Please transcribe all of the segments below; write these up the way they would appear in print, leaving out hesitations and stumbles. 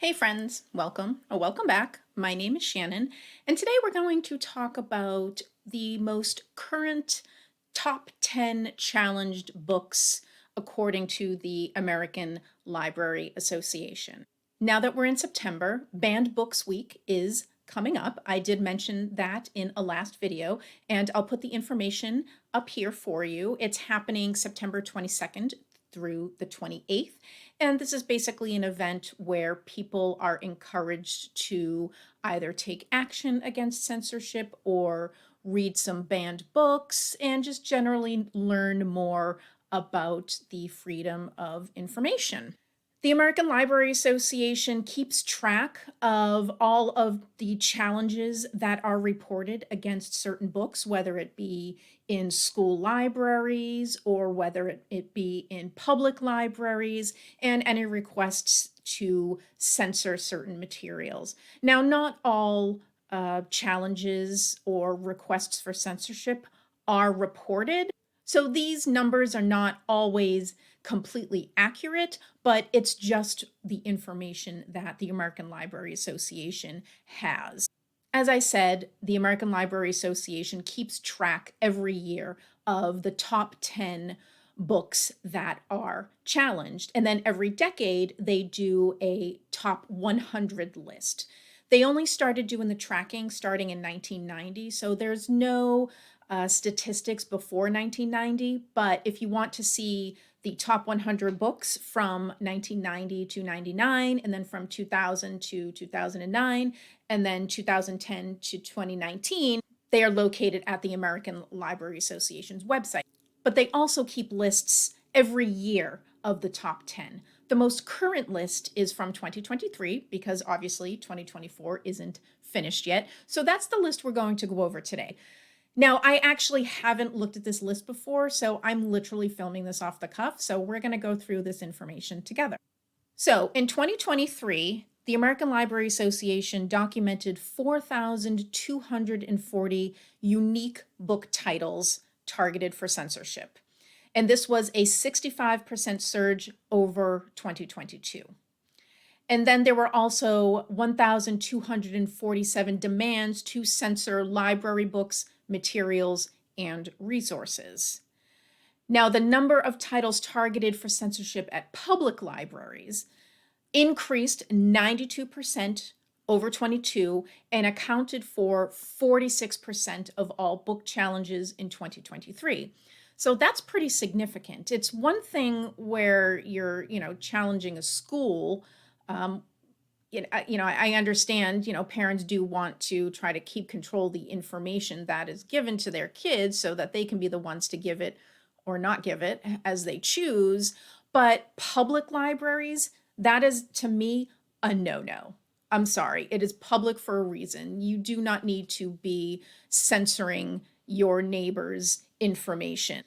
Hey friends, welcome or welcome back. My name is Shannon, and today we're going to talk about the most current top 10 challenged books according to the American Library Association. Now that we're in September, Banned Books Week is coming up. I did mention that in a last video, and I'll put the information up here for you. It's happening September 22nd through the 28th. And this is basically an event where people are encouraged to either take action against censorship or read some banned books and just generally learn more about the freedom of information. The American Library Association keeps track of all of the challenges that are reported against certain books, whether it be in school libraries or whether it be in public libraries, and any requests to censor certain materials. Now, not all challenges or requests for censorship are reported, so these numbers are not always completely accurate, but it's just the information that the American Library Association has. As I said, the American Library Association keeps track every year of the top 10 books that are challenged. And then every decade, they do a top 100 list. They only started doing the tracking starting in 1990, so there's no statistics before 1990, but if you want to see the top 100 books from 1990 to 99, and then from 2000 to 2009, and then 2010 to 2019, they are located at the American Library Association's website. But they also keep lists every year of the top 10. The most current list is from 2023 because obviously 2024 isn't finished yet. So that's the list we're going to go over today. Now, I actually haven't looked at this list before, so I'm literally filming this off the cuff, so we're going to go through this information together. So, in 2023, the American Library Association documented 4,240 unique book titles targeted for censorship, and this was a 65% surge over 2022. And then there were also 1,247 demands to censor library books, materials, and resources. Now, the number of titles targeted for censorship at public libraries increased 92% over 22 and accounted for 46% of all book challenges in 2023. So that's pretty significant. It's one thing where you're, challenging a school. I understand, parents do want to try to keep control of the information that is given to their kids so that they can be the ones to give it or not give it as they choose. But public libraries, that is, to me, a no-no. I'm sorry, it is public for a reason. You do not need to be censoring your neighbor's information.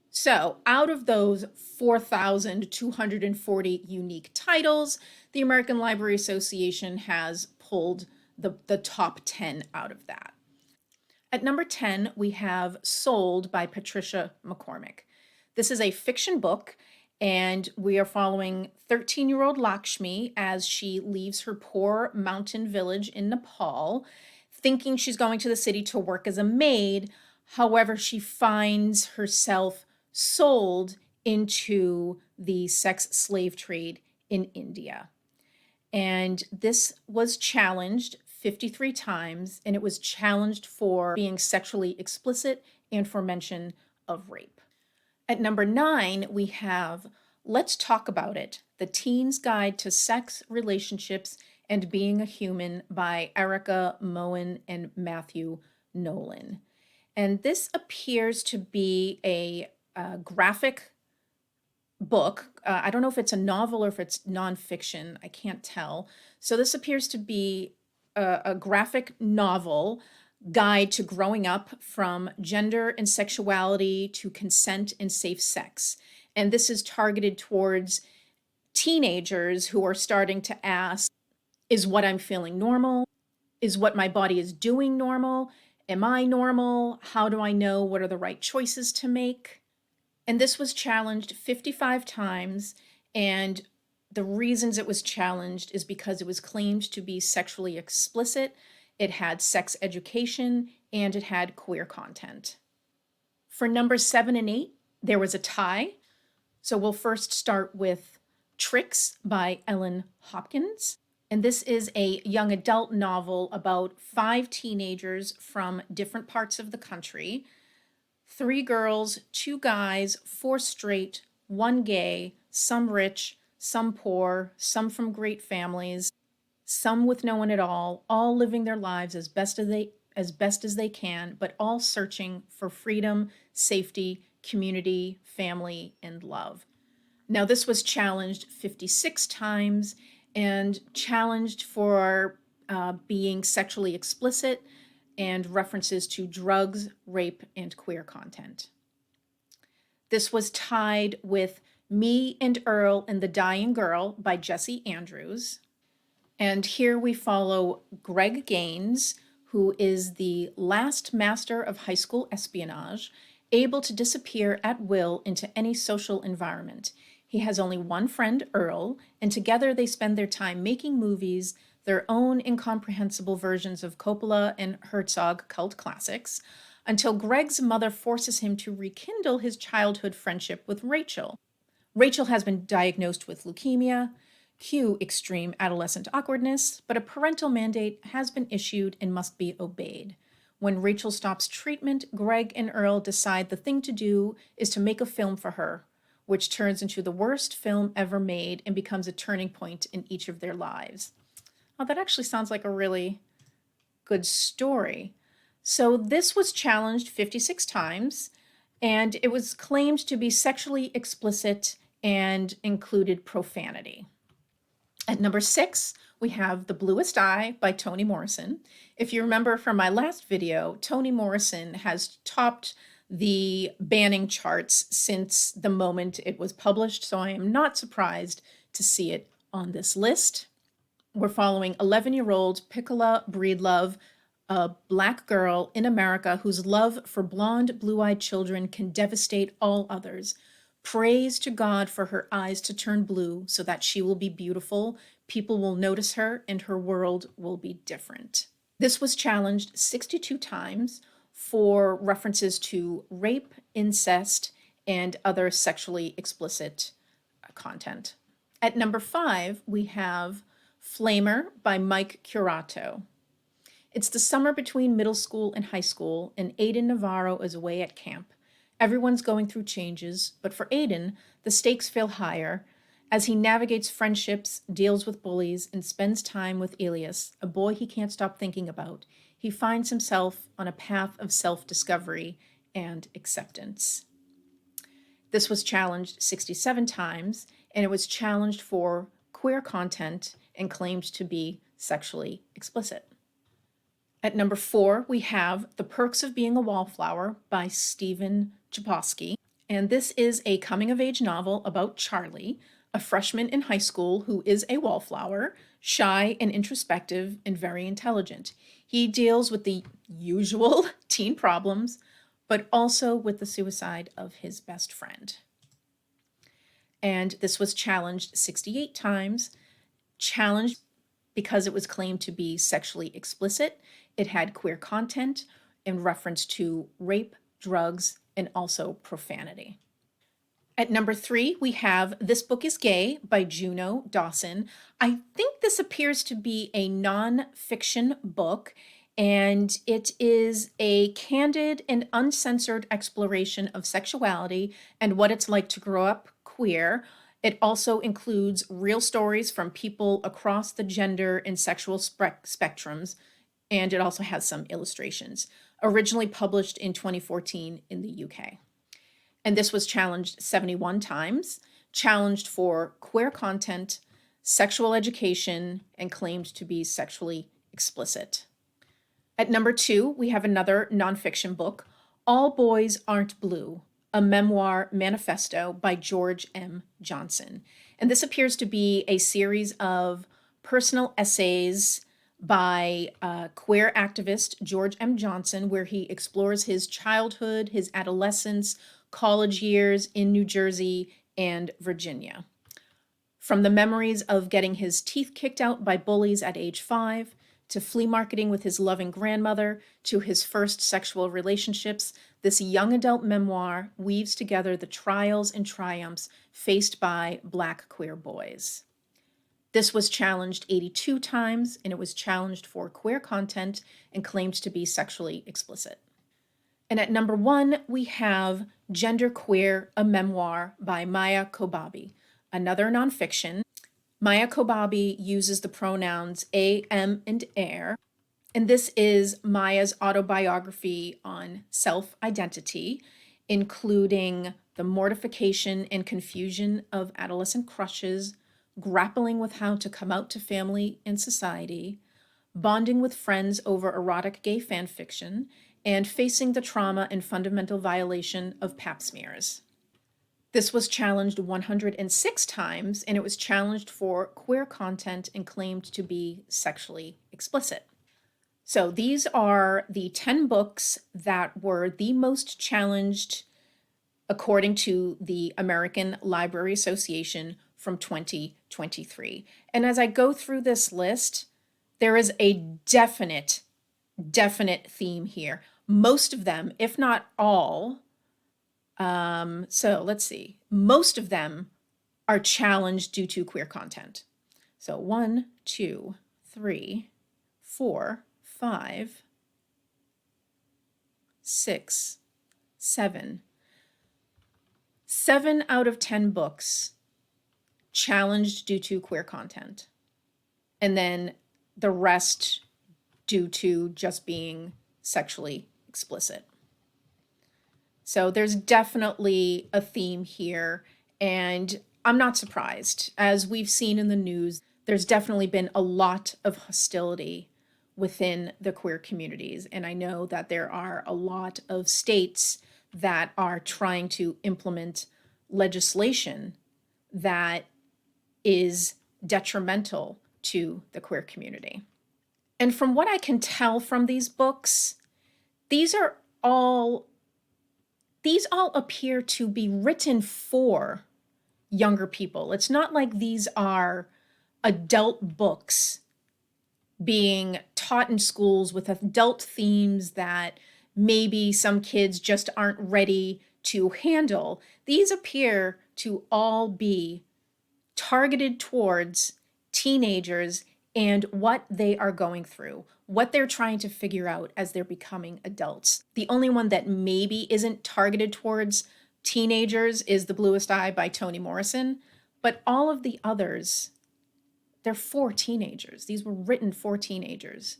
So out of those 4,240 unique titles, the American Library Association has pulled the top 10 out of that. At number 10, we have Sold by Patricia McCormick. This is a fiction book, and we are following 13-year-old Lakshmi as she leaves her poor mountain village in Nepal, thinking she's going to the city to work as a maid. However, she finds herself sold into the sex slave trade in India. And this was challenged 53 times, and it was challenged for being sexually explicit and for mention of rape. At number 9, we have Let's Talk About It, The Teen's Guide to Sex, Relationships, and Being a Human by Erika, Moen, and Matthew Nolan. And this appears to be a graphic book. I don't know if it's a novel or if it's nonfiction. I can't tell. So this appears to be a graphic novel guide to growing up from gender and sexuality to consent and safe sex. And this is targeted towards teenagers who are starting to ask, is what I'm feeling normal? Is what my body is doing normal? Am I normal? How do I know what are the right choices to make? And this was challenged 55 times, and The reasons it was challenged is because it was claimed to be sexually explicit, it had sex education, and it had queer content. For numbers 7 and 8, there was a tie. So we'll first start with Tricks by Ellen Hopkins. And this is a young adult novel about 5 teenagers from different parts of the country. 3 girls, 2 guys, 4 straight, 1 gay, some rich, some poor, some from great families, some with no one at all living their lives as best as they can, but all searching for freedom, safety, community, family, and love. Now, this was challenged 56 times and challenged for being sexually explicit and references to drugs, rape, and queer content. This was tied with Me and Earl and the Dying Girl by Jesse Andrews. And here we follow Greg Gaines, who is the last master of high school espionage, able to disappear at will into any social environment. He has only one friend, Earl, and together they spend their time making movies, their own incomprehensible versions of Coppola and Herzog cult classics, until Greg's mother forces him to rekindle his childhood friendship with Rachel. Rachel has been diagnosed with leukemia, cue extreme adolescent awkwardness, but a parental mandate has been issued and must be obeyed. When Rachel stops treatment, Greg and Earl decide the thing to do is to make a film for her, which turns into the worst film ever made and becomes a turning point in each of their lives. Oh, that actually sounds like a really good story. So this was challenged 56 times, and it was claimed to be sexually explicit and included profanity. At number 6, we have The Bluest Eye by Toni Morrison. If you remember from my last video, Toni Morrison has topped the banning charts since the moment it was published, so I am not surprised to see it on this list. We're following 11-year-old Piccola Breedlove, a Black girl in America whose love for blonde, blue-eyed children can devastate all others. Prays to God for her eyes to turn blue so that she will be beautiful, people will notice her, and her world will be different. This was challenged 62 times for references to rape, incest, and other sexually explicit content. At number 5, we have Flamer by Mike Curato. It's the summer between middle school and high school, and Aiden Navarro is away at camp. Everyone's going through changes, but for Aiden, the stakes feel higher as he navigates friendships, deals with bullies, and spends time with Elias, a boy he can't stop thinking about. He finds himself on a path of self-discovery and acceptance. This was challenged 67 times, and it was challenged for queer content and claimed to be sexually explicit. At number 4, we have The Perks of Being a Wallflower by Stephen Chbosky. And this is a coming-of-age novel about Charlie, a freshman in high school who is a wallflower, shy and introspective and very intelligent. He deals with the usual teen problems, but also with the suicide of his best friend. And this was challenged 68 times, challenged because it was claimed to be sexually explicit. It had queer content in reference to rape, drugs, and also profanity. At number 3, we have This Book is Gay by Juno, Dawson. I think this appears to be a non-fiction book, and it is a candid and uncensored exploration of sexuality and what it's like to grow up queer. It also includes real stories from people across the gender and sexual spectrums, and it also has some illustrations. Originally published in 2014 in the UK. And this was challenged 71 times, challenged for queer content, sexual education, and claimed to be sexually explicit. At number 2, we have another nonfiction book, All Boys Aren't Blue, a memoir manifesto by George M. Johnson. And this appears to be a series of personal essays by queer activist George M. Johnson, where he explores his childhood, his adolescence, college years in New Jersey and Virginia. From the memories of getting his teeth kicked out by bullies at age 5, to flea marketing with his loving grandmother, to his first sexual relationships, this young adult memoir weaves together the trials and triumphs faced by Black queer boys. This was challenged 82 times, and it was challenged for queer content and claimed to be sexually explicit. And at number 1, we have Genderqueer, a Memoir by Maia Kobabe, another nonfiction. Maia Kobabe uses the pronouns a, em, and er, and this is Maia's autobiography on self-identity, including the mortification and confusion of adolescent crushes, grappling with how to come out to family and society, bonding with friends over erotic gay fan fiction, and facing the trauma and fundamental violation of pap smears. This was challenged 106 times, and it was challenged for queer content and claimed to be sexually explicit. So these are the 10 books that were the most challenged according to the American Library Association from 2023. And as I go through this list, there is a definite theme here. Most of them, if not all, so let's see, most of them are challenged due to queer content. So 1, 2, 3, 4, 5, 6, 7. 7 out of 10 books challenged due to queer content. And then the rest due to just being sexually explicit. So there's definitely a theme here, and I'm not surprised. As we've seen in the news, there's definitely been a lot of hostility within the queer communities, and I know that there are a lot of states that are trying to implement legislation that is detrimental to the queer community. And from what I can tell from these books, these all appear to be written for younger people. It's not like these are adult books being taught in schools with adult themes that maybe some kids just aren't ready to handle. These appear to all be targeted towards teenagers and what they are going through, what they're trying to figure out as they're becoming adults. The only one that maybe isn't targeted towards teenagers is The Bluest Eye by Toni Morrison, but all of the others, they're for teenagers. These were written for teenagers.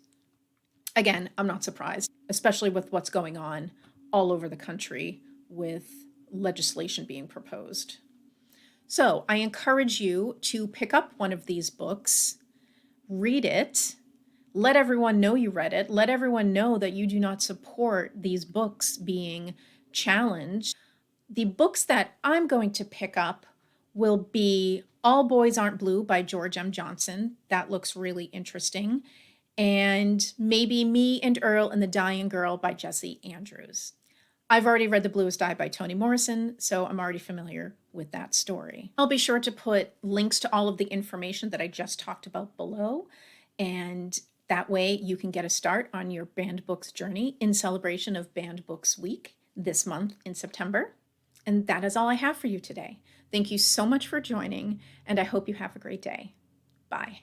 Again, I'm not surprised, especially with what's going on all over the country with legislation being proposed. So I encourage you to pick up one of these books, read it, let everyone know you read it, let everyone know that you do not support these books being challenged. The books that I'm going to pick up will be All Boys Aren't Blue by George M. Johnson. That looks really interesting. And maybe Me and Earl and the Dying Girl by Jesse Andrews. I've already read The Bluest Eye by Toni Morrison, so I'm already familiar with that story. I'll be sure to put links to all of the information that I just talked about below, and that way you can get a start on your banned books journey in celebration of Banned Books Week this month in September. And that is all I have for you today. Thank you so much for joining, and I hope you have a great day. Bye.